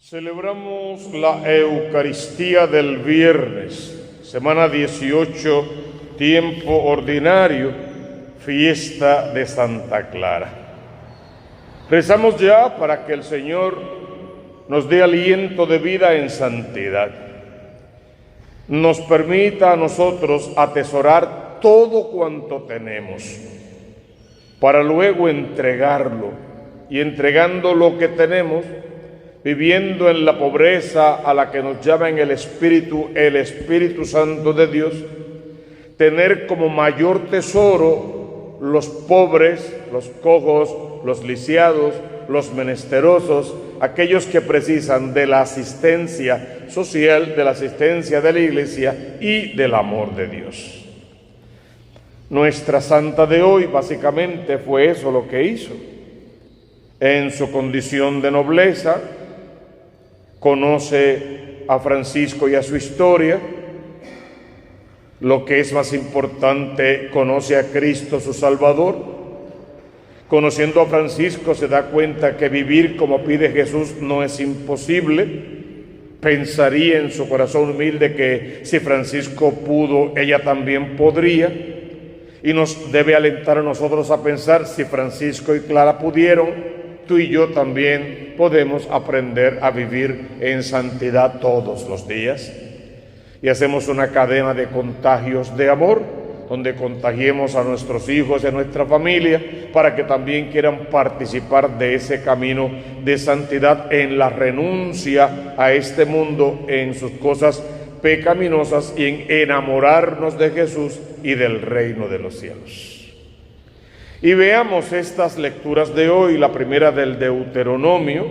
Celebramos la Eucaristía del viernes, semana 18, tiempo ordinario, fiesta de Santa Clara. Rezamos ya para que el Señor nos dé aliento de vida en santidad. Nos permita a nosotros atesorar todo cuanto tenemos, para luego entregarlo, y entregando lo que tenemos, viviendo en la pobreza a la que nos llama en el Espíritu Santo de Dios, tener como mayor tesoro los pobres, los cojos, los lisiados, los menesterosos, aquellos que precisan de la asistencia social, de la asistencia de la Iglesia y del amor de Dios. Nuestra santa de hoy básicamente fue eso lo que hizo. En su condición de nobleza, conoce a Francisco y a su historia. Lo que es más importante, conoce a Cristo su Salvador. Conociendo a Francisco se da cuenta que vivir como pide Jesús no es imposible. Pensaría en su corazón humilde que si Francisco pudo, ella también podría. Y nos debe alentar a nosotros a pensar, si Francisco y Clara pudieron, tú y yo también podemos aprender a vivir en santidad todos los días. Y hacemos una cadena de contagios de amor, donde contagiemos a nuestros hijos y a nuestra familia, para que también quieran participar de ese camino de santidad en la renuncia a este mundo, en sus cosas pecaminosas y en enamorarnos de Jesús y del reino de los cielos. Y veamos estas lecturas de hoy, la primera del Deuteronomio.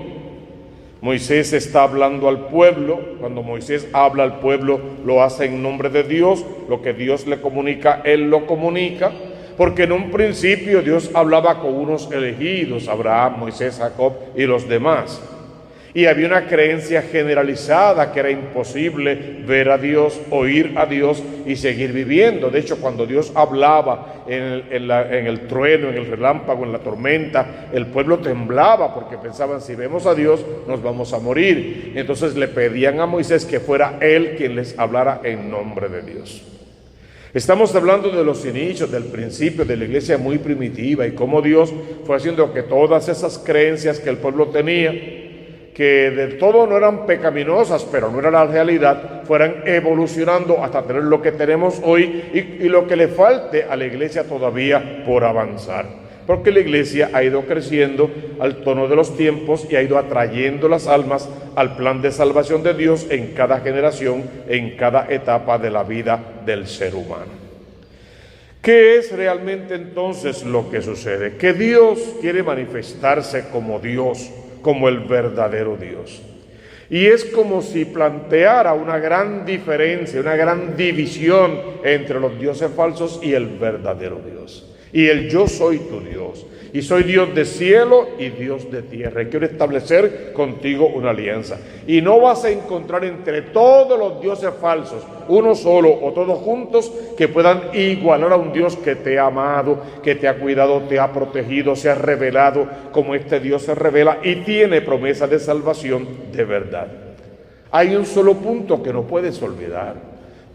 Moisés está hablando al pueblo. Cuando Moisés habla al pueblo, lo hace en nombre de Dios. Lo que Dios le comunica, Él lo comunica. Porque en un principio Dios hablaba con unos elegidos, Abraham, Moisés, Jacob y los demás. Y había una creencia generalizada que era imposible ver a Dios, oír a Dios y seguir viviendo. De hecho, cuando Dios hablaba en el trueno, en el relámpago, en la tormenta, el pueblo temblaba porque pensaban, si vemos a Dios nos vamos a morir. Entonces le pedían a Moisés que fuera él quien les hablara en nombre de Dios. Estamos hablando de los inicios, del principio de la iglesia muy primitiva, y cómo Dios fue haciendo que todas esas creencias que el pueblo tenía, que del todo no eran pecaminosas, pero no era la realidad, fueran evolucionando hasta tener lo que tenemos hoy y lo que le falte a la iglesia todavía por avanzar. Porque la iglesia ha ido creciendo al tono de los tiempos y ha ido atrayendo las almas al plan de salvación de Dios en cada generación, en cada etapa de la vida del ser humano. ¿Qué es realmente entonces lo que sucede? Que Dios quiere manifestarse como Dios, como el verdadero Dios. Y es como si planteara una gran diferencia, una gran división entre los dioses falsos y el verdadero Dios. Y el yo soy tu Dios, y soy Dios de cielo y Dios de tierra, y quiero establecer contigo una alianza. Y no vas a encontrar entre todos los dioses falsos, uno solo o todos juntos, que puedan igualar a un Dios que te ha amado, que te ha cuidado, te ha protegido, se ha revelado como este Dios se revela y tiene promesa de salvación de verdad. Hay un solo punto que no puedes olvidar.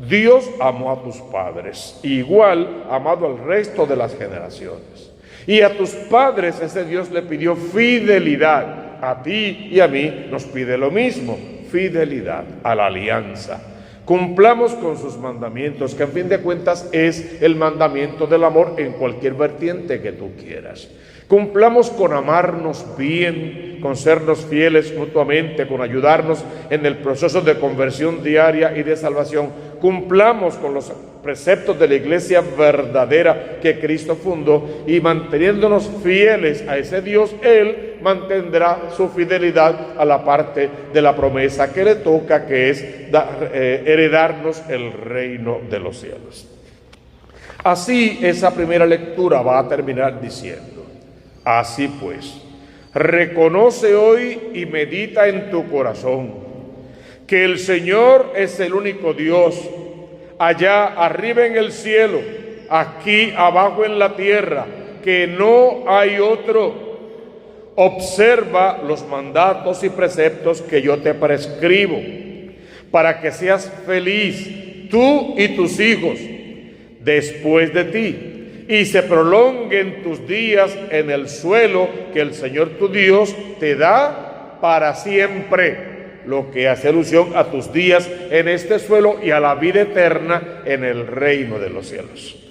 Dios amó a tus padres, igual amado al resto de las generaciones. Y a tus padres ese Dios le pidió fidelidad. A ti y a mí nos pide lo mismo, fidelidad a la alianza. Cumplamos con sus mandamientos, que en fin de cuentas es el mandamiento del amor en cualquier vertiente que tú quieras. Cumplamos con amarnos bien, con sernos fieles mutuamente, con ayudarnos en el proceso de conversión diaria y de salvación. Cumplamos con los preceptos de la iglesia verdadera que Cristo fundó, y manteniéndonos fieles a ese Dios, Él mantendrá su fidelidad a la parte de la promesa que le toca, que es heredarnos el reino de los cielos. Así, esa primera lectura va a terminar diciendo: así pues, reconoce hoy y medita en tu corazón que el Señor es el único Dios, allá arriba en el cielo, aquí abajo en la tierra, que no hay otro. observa los mandatos y preceptos que yo te prescribo, para que seas feliz, tú y tus hijos, después de ti, y se prolonguen tus días en el suelo que el Señor tu Dios te da para siempre, lo que hace alusión a tus días en este suelo y a la vida eterna en el reino de los cielos.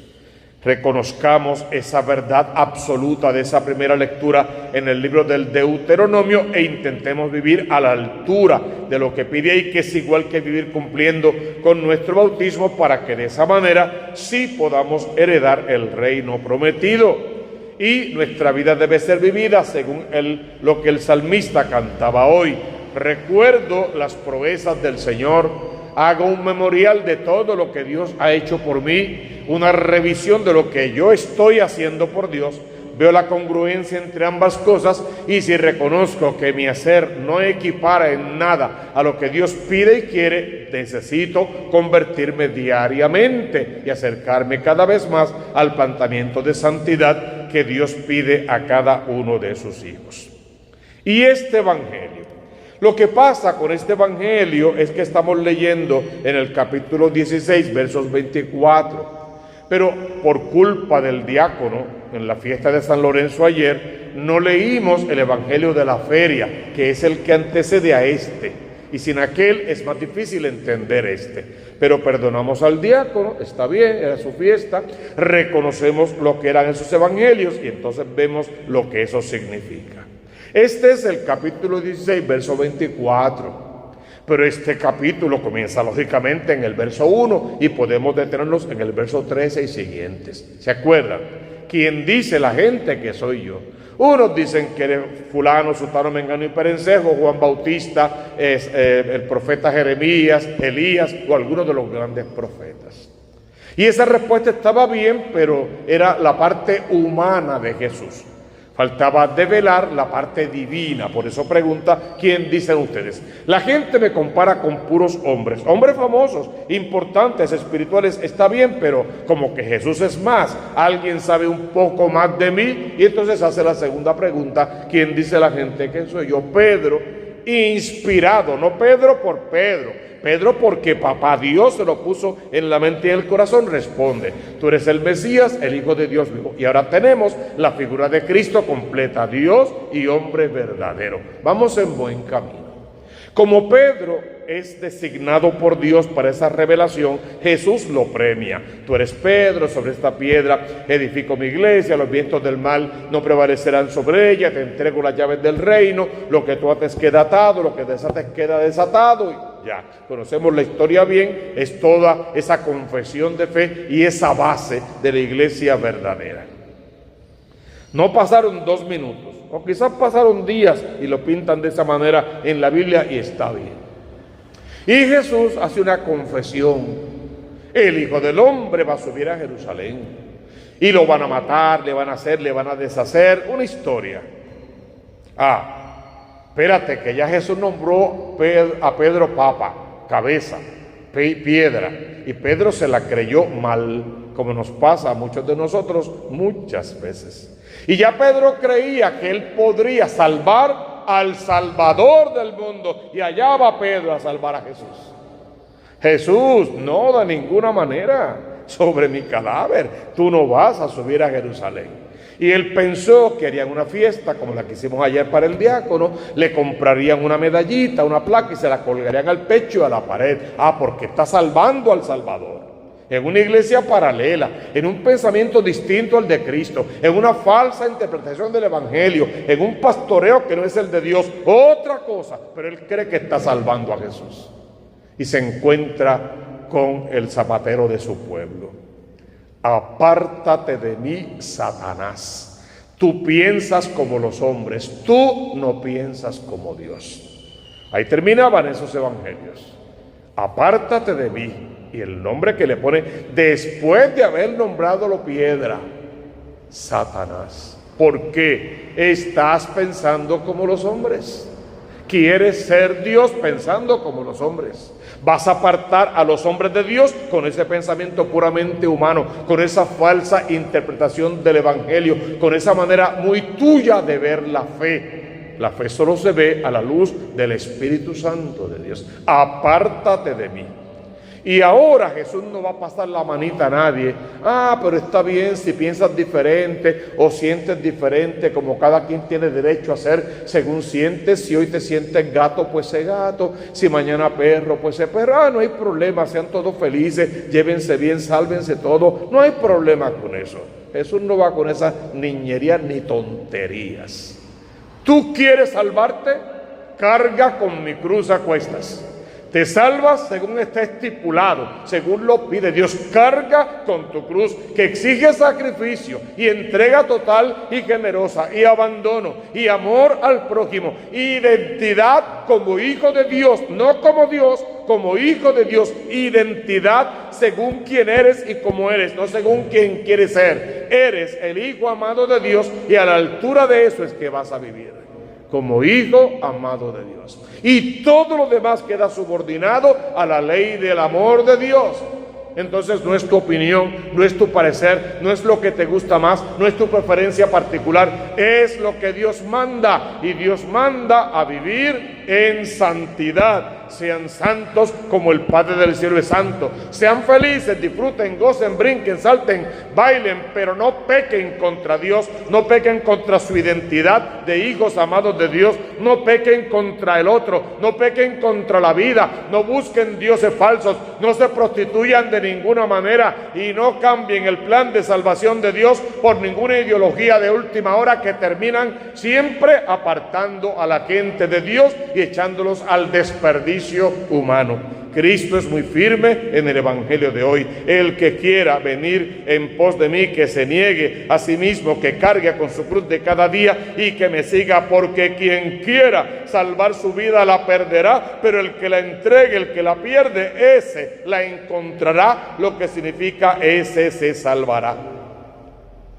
Reconozcamos esa verdad absoluta de esa primera lectura en el libro del Deuteronomio e intentemos vivir a la altura de lo que pide ahí, que es igual que vivir cumpliendo con nuestro bautismo, para que de esa manera sí podamos heredar el reino prometido. Y nuestra vida debe ser vivida según lo que el salmista cantaba hoy. Recuerdo las proezas del Señor, hago un memorial de todo lo que Dios ha hecho por mí, una revisión de lo que yo estoy haciendo por Dios, veo la congruencia entre ambas cosas, y si reconozco que mi hacer no equipara en nada a lo que Dios pide y quiere, necesito convertirme diariamente y acercarme cada vez más al planteamiento de santidad que Dios pide a cada uno de sus hijos. Y este evangelio, lo que pasa con este evangelio es que estamos leyendo en el capítulo 16, versos 24, pero por culpa del diácono, en la fiesta de San Lorenzo ayer, no leímos el evangelio de la feria, que es el que antecede a este, y sin aquel es más difícil entender este. Pero perdonamos al diácono, está bien, era su fiesta, reconocemos lo que eran esos evangelios y entonces vemos lo que eso significa. Este es el capítulo 16, verso 24. Pero este capítulo comienza lógicamente en el verso 1 y podemos detenernos en el verso 13 y siguientes. ¿Se acuerdan? ¿Quién dice la gente que soy yo? Unos dicen que eres fulano, sutano, mengano y perencejo, Juan Bautista, es el profeta Jeremías, Elías o alguno de los grandes profetas. Y esa respuesta estaba bien, pero era la parte humana de Jesús. Faltaba develar la parte divina. Por eso pregunta, ¿quién dicen ustedes? La gente me compara con puros hombres famosos, importantes, espirituales, está bien, pero como que Jesús es más. Alguien sabe un poco más de mí, y entonces hace la segunda pregunta, ¿quién dice la gente que soy yo? Pedro, inspirado, no Pedro por Pedro, Pedro porque papá Dios se lo puso en la mente y en el corazón, responde, tú eres el Mesías, el Hijo de Dios vivo. Y ahora tenemos la figura de Cristo completa, Dios y hombre verdadero. Vamos en buen camino. Como Pedro es designado por Dios para esa revelación, Jesús lo premia. Tú eres Pedro, sobre esta piedra edifico mi iglesia, los vientos del mal no prevalecerán sobre ella, te entrego las llaves del reino, lo que tú ates queda atado, lo que desates queda desatado. Y ya, conocemos la historia bien, es toda esa confesión de fe y esa base de la iglesia verdadera. No pasaron 2 minutos, o quizás pasaron días y lo pintan de esa manera en la Biblia y está bien. Y Jesús hace una confesión. El Hijo del Hombre va a subir a Jerusalén y lo van a matar, le van a hacer, le van a deshacer, una historia. Espérate, que ya Jesús nombró a Pedro papa, cabeza, piedra, y Pedro se la creyó mal, como nos pasa a muchos de nosotros muchas veces. Y ya Pedro creía que él podría salvar al Salvador del mundo, y allá va Pedro a salvar a Jesús. Jesús, no, de ninguna manera, sobre mi cadáver, tú no vas a subir a Jerusalén. Y él pensó que harían una fiesta como la que hicimos ayer para el diácono, le comprarían una medallita, una placa y se la colgarían al pecho y a la pared. Porque está salvando al Salvador. En una iglesia paralela, en un pensamiento distinto al de Cristo, en una falsa interpretación del evangelio, en un pastoreo que no es el de Dios, otra cosa, pero él cree que está salvando a Jesús. Y se encuentra con el zapatero de su pueblo. Apártate de mí, Satanás. Tú piensas como los hombres, tú no piensas como Dios. Ahí terminaban esos evangelios. Apártate de mí. Y el nombre que le pone después de haber nombrado la piedra, Satanás. ¿Por qué? Estás pensando como los hombres. Quieres ser Dios pensando como los hombres. Vas a apartar a los hombres de Dios con ese pensamiento puramente humano, con esa falsa interpretación del evangelio, con esa manera muy tuya de ver la fe. La fe solo se ve a la luz del Espíritu Santo de Dios. Apártate de mí. Y ahora Jesús no va a pasar la manita a nadie. Pero está bien si piensas diferente o sientes diferente, como cada quien tiene derecho a hacer según sientes. Si hoy te sientes gato, pues sé gato. Si mañana perro, pues sé perro. No hay problema, sean todos felices, llévense bien, sálvense todos. No hay problema con eso. Jesús no va con esas niñerías ni tonterías. ¿Tú quieres salvarte? Carga con mi cruz a cuestas. Te salvas según está estipulado, según lo pide Dios. Carga con tu cruz, que exige sacrificio y entrega total y generosa, y abandono y amor al prójimo, identidad como hijo de Dios, no como Dios, como hijo de Dios. Identidad según quién eres y cómo eres, no según quién quieres ser. Eres el hijo amado de Dios, y a la altura de eso es que vas a vivir, como hijo amado de Dios. Y todo lo demás queda subordinado a la ley del amor de Dios. Entonces no es tu opinión, no es tu parecer, no es lo que te gusta más, no es tu preferencia particular, es lo que Dios manda. Y Dios manda a vivir en santidad. Sean santos como el Padre del cielo es santo. Sean felices, disfruten, gocen, brinquen, salten, bailen, pero no pequen contra Dios, no pequen contra su identidad de hijos amados de Dios, no pequen contra el otro, no pequen contra la vida, no busquen dioses falsos, no se prostituyan de ninguna manera, y no cambien el plan de salvación de Dios por ninguna ideología de última hora que terminan siempre apartando a la gente de Dios y echándolos al desperdicio humano. Cristo es muy firme en el evangelio de hoy. El que quiera venir en pos de mí, que se niegue a sí mismo, que cargue con su cruz de cada día y que me siga, porque quien quiera salvar su vida la perderá, pero el que la entregue, el que la pierde, ese la encontrará. Lo que significa ese se salvará.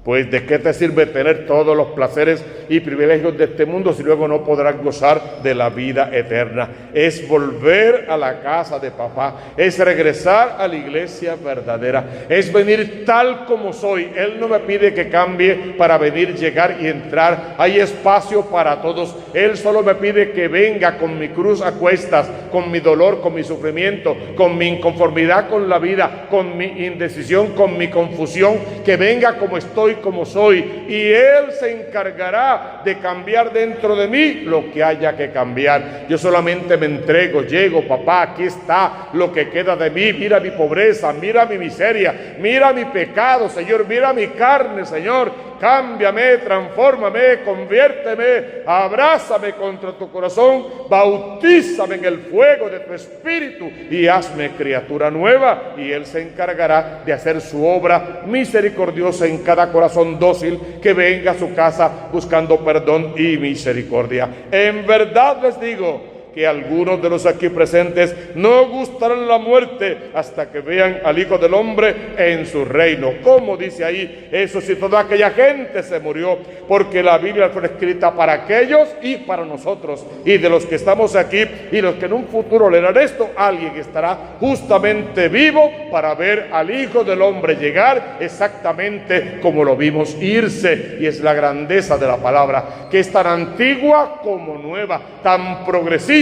Pues ¿de qué te sirve tener todos los placeres y privilegios de este mundo si luego no podrás gozar de la vida eterna? Es volver a la casa de papá, es regresar a la iglesia verdadera, es venir tal como soy. Él no me pide que cambie para venir, llegar y entrar. Hay espacio para todos. Él solo me pide que venga con mi cruz a cuestas, con mi dolor, con mi sufrimiento, con mi inconformidad con la vida, con mi indecisión, con mi confusión, que venga como estoy, como soy, y Él se encargará de cambiar dentro de mí lo que haya que cambiar. Yo solamente me entrego, llego, papá, aquí está lo que queda de mí. Mira mi pobreza, mira mi miseria, mira mi pecado, Señor, mira mi carne, Señor. Cámbiame, transfórmame, conviérteme, abrázame contra tu corazón, bautízame en el fuego de tu espíritu y hazme criatura nueva. Y Él se encargará de hacer su obra misericordiosa en cada corazón dócil que venga a su casa buscando perdón y misericordia. En verdad les digo que algunos de los aquí presentes no gustarán la muerte hasta que vean al Hijo del Hombre en su reino. Como dice ahí, eso sí, toda aquella gente se murió, porque la Biblia fue escrita para aquellos y para nosotros. Y de los que estamos aquí y los que en un futuro leerán esto, alguien estará justamente vivo para ver al Hijo del Hombre llegar exactamente como lo vimos irse. Y es la grandeza de la palabra, que es tan antigua como nueva, tan progresista,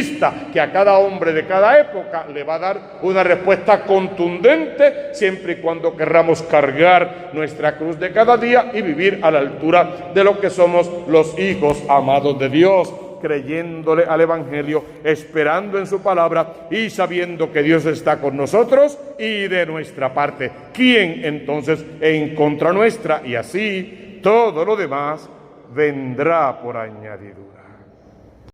que a cada hombre de cada época le va a dar una respuesta contundente, siempre y cuando querramos cargar nuestra cruz de cada día y vivir a la altura de lo que somos los hijos amados de Dios, creyéndole al Evangelio, esperando en su palabra y sabiendo que Dios está con nosotros y de nuestra parte. ¿Quién entonces en contra nuestra? Y así todo lo demás vendrá por añadidura.